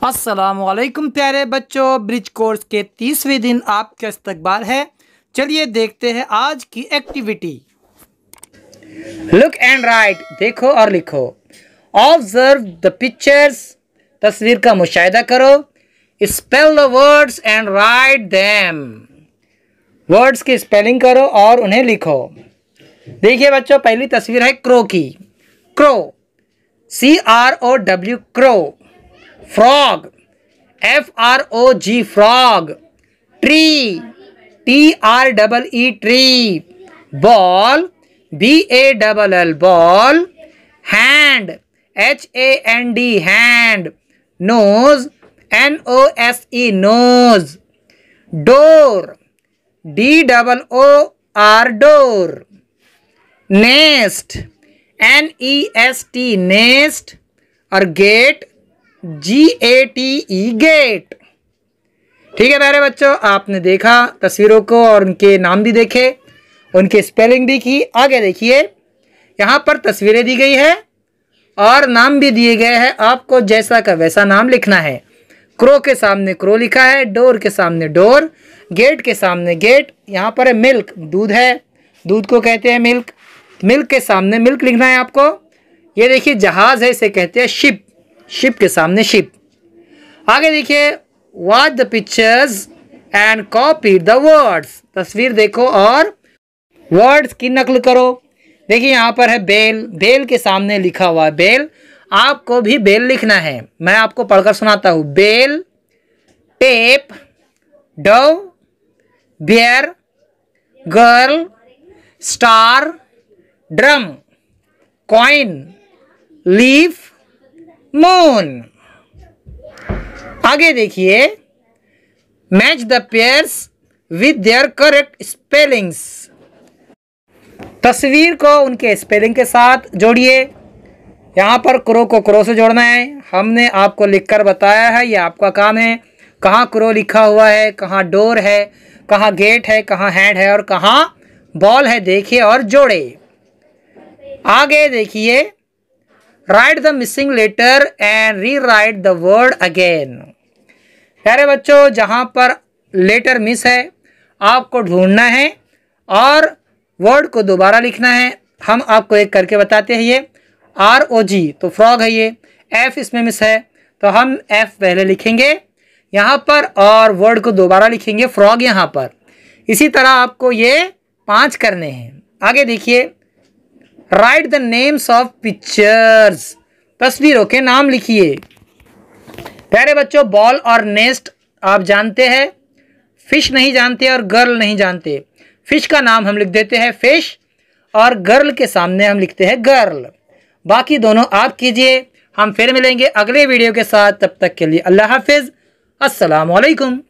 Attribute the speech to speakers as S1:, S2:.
S1: अस्सलामुअलैकुम प्यारे बच्चों, ब्रिज कोर्स के 30वें दिन आपका इस्तकबाल है। चलिए देखते हैं आज की एक्टिविटी। लुक एंड राइट, देखो और लिखो। ऑब्जर्व द पिक्चर्स, तस्वीर का मुशाहिदा करो। Spell the words and write them, words की स्पेलिंग करो और उन्हें लिखो। देखिए बच्चों, पहली तस्वीर है क्रो की। Crow, CROW, crow. Frog, FROG, frog. Tree, TREE, tree. Ball, BALL, ball. Hand, HAND, hand. Nose, NOSE, nose. Door, DOOR, door. Nest, NEST, nest. और गेट, GATE, गेट। ठीक है प्यारे बच्चों, आपने देखा तस्वीरों को और उनके नाम भी देखे, उनके स्पेलिंग भी की। आगे देखिए, यहाँ पर तस्वीरें दी गई है और नाम भी दिए गए हैं। आपको जैसा का वैसा नाम लिखना है। क्रो के सामने क्रो लिखा है, डोर के सामने डोर, गेट के सामने गेट। यहाँ पर है मिल्क, दूध है, दूध को कहते हैं मिल्क। मिल्क के सामने मिल्क लिखना है आपको। ये देखिए जहाज है, इसे कहते हैं शिप, शिप के सामने शिप। आगे देखिए, watch the pictures and copy the words, तस्वीर देखो और वर्ड्स की नकल करो। देखिए यहाँ पर है बेल, बेल के सामने लिखा हुआ है बेल। आपको भी बेल लिखना है, मैं आपको पढ़कर सुनाता हूँ। Bell, tape, dove, bear, girl, star, drum, coin, leaf, moon. आगे देखिए, match the pairs with their correct spellings, तस्वीर को उनके स्पेलिंग के साथ जोड़िए। यहाँ पर क्रो को क्रो से जोड़ना है, हमने आपको लिखकर बताया है, ये आपका काम है। कहाँ क्रो लिखा हुआ है, कहाँ डोर है, कहाँ गेट है, कहाँ हैंड है और कहाँ बॉल है, देखिए और जोड़े। आगे देखिए, write the missing letter and rewrite the word again. प्यारे बच्चों, जहाँ पर लेटर मिस है आपको ढूंढना है और वर्ड को दोबारा लिखना है। हम आपको एक करके बताते हैं। ये ROG तो फ्रॉग है, ये F इसमें मिस है तो हम F पहले लिखेंगे यहाँ पर और वर्ड को दोबारा लिखेंगे फ्रॉग यहाँ पर। इसी तरह आपको ये 5 करने हैं। आगे देखिए, write the names of pictures, तस्वीरों के नाम लिखिए। प्यारे बच्चों, बॉल और नेस्ट आप जानते हैं, फिश नहीं जानते और गर्ल नहीं जानते। फिश का नाम हम लिख देते हैं फिश और गर्ल के सामने हम लिखते हैं गर्ल। बाकी दोनों आप कीजिए। हम फिर मिलेंगे अगले वीडियो के साथ, तब तक के लिए अल्लाह हाफिज़, अस्सलाम वालेकुम।